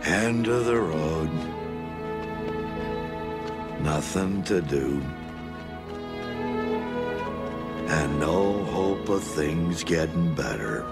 End of the road. Nothing to do. And no hope of things getting better.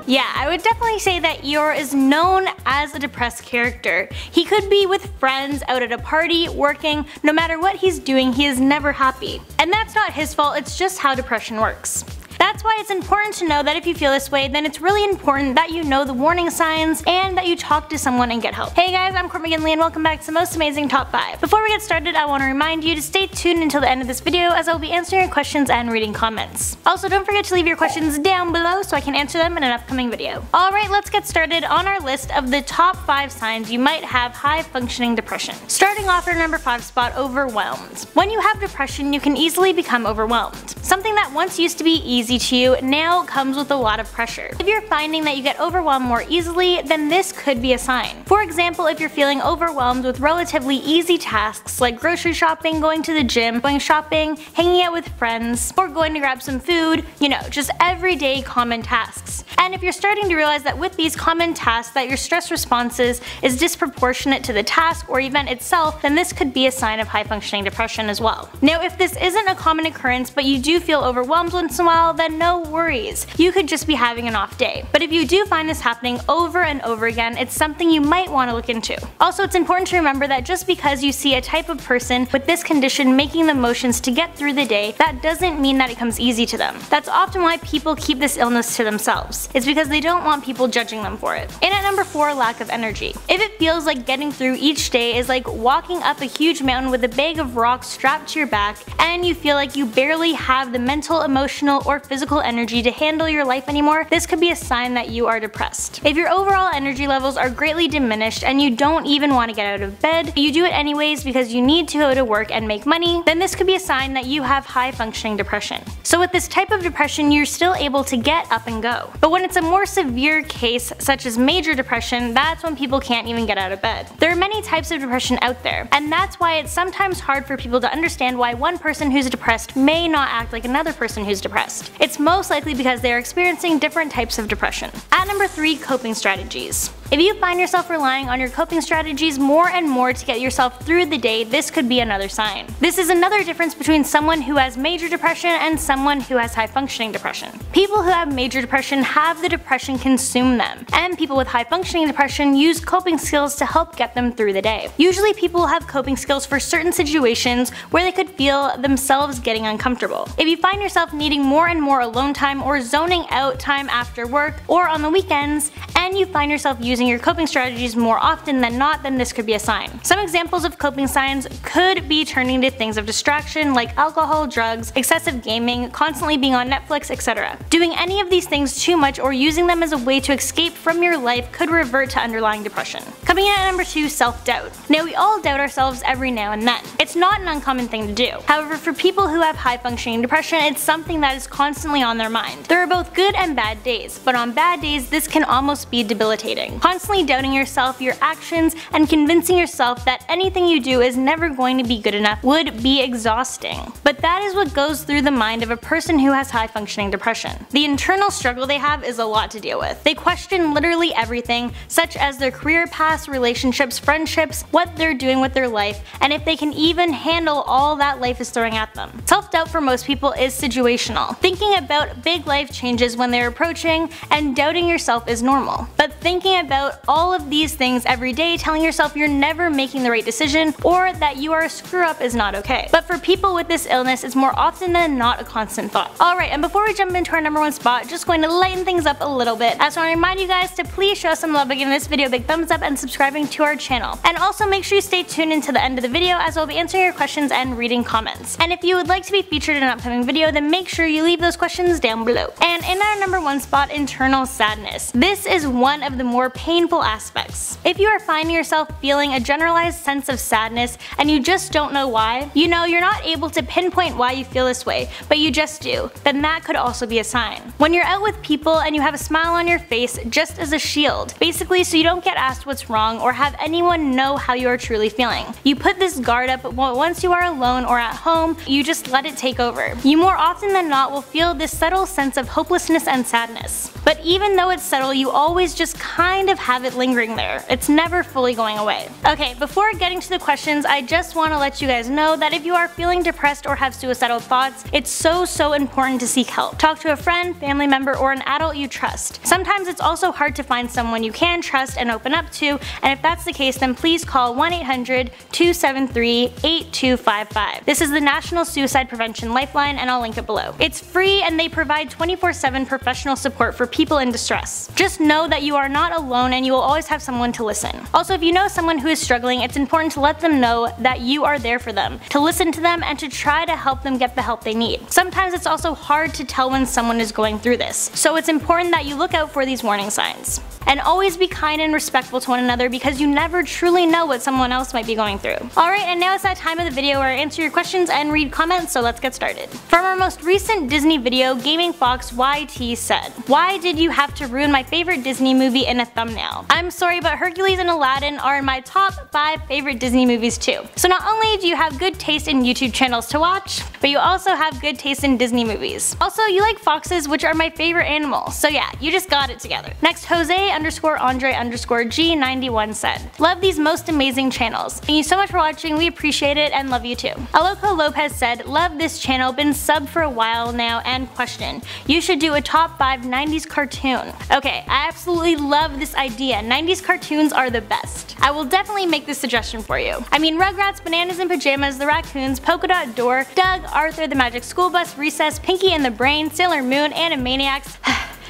Yeah, I would definitely say that Eeyore is known as a depressed character. He could be with friends, out at a party, working. No matter what he's doing, he is never happy. And that's not his fault, it's just how depression works. That's why it's important to know that if you feel this way, then it's really important that you know the warning signs and that you talk to someone and get help. Hey guys, I'm Court McGinley and welcome back to the most amazing top 5. Before we get started, I want to remind you to stay tuned until the end of this video as I will be answering your questions and reading comments. Also, don't forget to leave your questions down below so I can answer them in an upcoming video. Alright, let's get started on our list of the top 5 signs you might have high functioning depression. Starting off at our number 5 spot, overwhelmed. When you have depression, you can easily become overwhelmed. Something that once used to be easy to you now comes with a lot of pressure. If you're finding that you get overwhelmed more easily, then this could be a sign. For example, if you're feeling overwhelmed with relatively easy tasks like grocery shopping, going to the gym, going shopping, hanging out with friends, or going to grab some food, you know, just everyday common tasks. And if you're starting to realize that with these common tasks that your stress responses is disproportionate to the task or event itself, then this could be a sign of high functioning depression as well. Now, if this isn't a common occurrence but you do feel overwhelmed once in a while, then no worries. You could just be having an off day. But if you do find this happening over and over again, it's something you might want to look into. Also, it's important to remember that just because you see a type of person with this condition making the motions to get through the day, that doesn't mean that it comes easy to them. That's often why people keep this illness to themselves. It's because they don't want people judging them for it. And at number 4, lack of energy. If it feels like getting through each day is like walking up a huge mountain with a bag of rocks strapped to your back, and you feel like you barely have the mental, emotional, or physical energy to handle your life anymore, this could be a sign that you are depressed. If your overall energy levels are greatly diminished and you don't even want to get out of bed, but you do it anyways because you need to go to work and make money, then this could be a sign that you have high functioning depression. So with this type of depression, you're still able to get up and go. But when it's a more severe case, such as major depression, that's when people can't even get out of bed. There are many types of depression out there, and that's why it's sometimes hard for people to understand why one person who's depressed may not act like another person who's depressed. It's most likely because they are experiencing different types of depression. At number 3, coping strategies. If you find yourself relying on your coping strategies more and more to get yourself through the day, this could be another sign. This is another difference between someone who has major depression and someone who has high functioning depression. People who have major depression have the depression consume them, and people with high functioning depression use coping skills to help get them through the day. Usually people have coping skills for certain situations where they could feel themselves getting uncomfortable. If you find yourself needing more and more alone time or zoning out time after work or on the weekends, and you find yourself using your coping strategies more often than not, then this could be a sign. Some examples of coping signs could be turning to things of distraction like alcohol, drugs, excessive gaming, constantly being on Netflix, etc. Doing any of these things too much or using them as a way to escape from your life could revert to underlying depression. Coming in at number 2, self-doubt. Now, we all doubt ourselves every now and then. It's not an uncommon thing to do. However, for people who have high functioning depression, it's something that is constantly on their mind. There are both good and bad days, but on bad days this can almost be debilitating. Constantly doubting yourself, your actions, and convincing yourself that anything you do is never going to be good enough would be exhausting. But that is what goes through the mind of a person who has high functioning depression. The internal struggle they have is a lot to deal with. They question literally everything, such as their career paths, relationships, friendships, what they're doing with their life, and if they can even handle all that life is throwing at them. Self-doubt for most people is situational. Thinking about big life changes when they're approaching, and doubting yourself is normal. But thinking about all of these things every day, telling yourself you're never making the right decision or that you are a screw up is not okay. But for people with this illness, it's more often than not a constant thought. Alright, and before we jump into our number 1 spot, just going to lighten things up a little bit. I just want to remind you guys to please show us some love by giving this video a big thumbs up and subscribing to our channel. And also make sure you stay tuned until the end of the video as I'll be answering your questions and reading comments. And if you would like to be featured in an upcoming video, then make sure you leave those questions down below. And in our number 1 spot, internal sadness. This is one of the more painful aspects. If you are finding yourself feeling a generalized sense of sadness and you just don't know why, you know you're not able to pinpoint why you feel this way, but you just do, then that could also be a sign. When you're out with people and you have a smile on your face just as a shield, basically so you don't get asked what's wrong or have anyone know how you are truly feeling. You put this guard up, but once you are alone or at home, you just let it take over. You more often than not will feel this subtle sense of hopelessness and sadness. But even though it's subtle, you always just kind of of have it lingering there. It's never fully going away. Okay, before getting to the questions, I just want to let you guys know that if you are feeling depressed or have suicidal thoughts, it's so important to seek help. Talk to a friend, family member, or an adult you trust. Sometimes it's also hard to find someone you can trust and open up to, and if that's the case, then please call 1-800-273-8255. This is the National Suicide Prevention Lifeline, and I'll link it below. It's free and they provide 24/7 professional support for people in distress. Just know that you are not alone and you will always have someone to listen. Also, if you know someone who is struggling, it's important to let them know that you are there for them, to listen to them, and to try to help them get the help they need. Sometimes it's also hard to tell when someone is going through this, so it's important that you look out for these warning signs. And always be kind and respectful to one another because you never truly know what someone else might be going through. Alright, and now it's that time of the video where I answer your questions and read comments, so let's get started. From our most recent Disney video, Gaming Fox YT said, "Why did you have to ruin my favorite Disney movie in a thumbnail? I'm sorry, but Hercules and Aladdin are in my top 5 favorite Disney movies too. So not only do you have good taste in YouTube channels to watch, but you also have good taste in Disney movies. Also, you like foxes, which are my favorite animal, so yeah, you just got it together." Next, Jose_Andre_G91 said, "Love these most amazing channels. Thank you so much for watching, we appreciate it and love you too." Aloco Lopez said, "Love this channel, been sub for a while now, and question, you should do a top 5 90s cartoon." Okay, I absolutely love this idea. 90s cartoons are the best. I will definitely make this suggestion for you. I mean, Rugrats, Bananas in Pajamas, The Raccoons, Polka Dot Door, Doug, Arthur, The Magic School Bus, Recess, Pinky and the Brain, Sailor Moon, Animaniacs.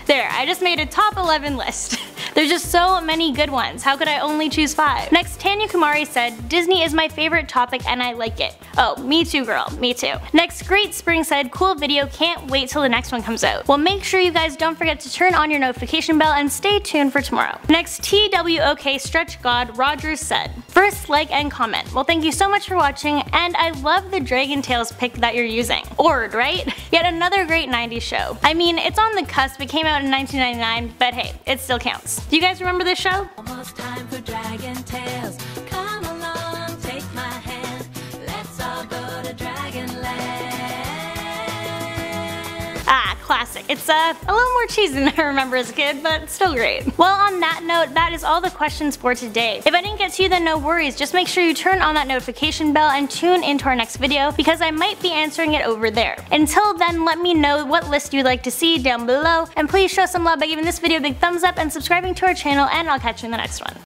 There, I just made a top 11 list. There's just so many good ones, how could I only choose 5? Next, Tanya Kumari said, "Disney is my favorite topic and I like it." Oh, me too girl, me too. Next, Great Spring said, "Cool video, can't wait till the next one comes out." Well, make sure you guys don't forget to turn on your notification bell and stay tuned for tomorrow. Next, TWOK Stretch God Rogers said, "First, like and comment." Well, thank you so much for watching, and I love the Dragon Tales pick that you're using. Ord, right? Yet another great 90s show. I mean, it's on the cusp, it came out in 1999, but hey, it still counts. Do you guys remember this show? Almost time for Dragon Tales. Come along, take my hand. Let's all go to Dragonland. Ah, classic. It's a little more cheesy than I remember as a kid, but still great. Well, on that note, that is all the questions for today. If I didn't get to you, then no worries. Just make sure you turn on that notification bell and tune into our next video because I might be answering it over there. Until then, let me know what list you'd like to see down below, and please show some love by giving this video a big thumbs up and subscribing to our channel, and I'll catch you in the next one.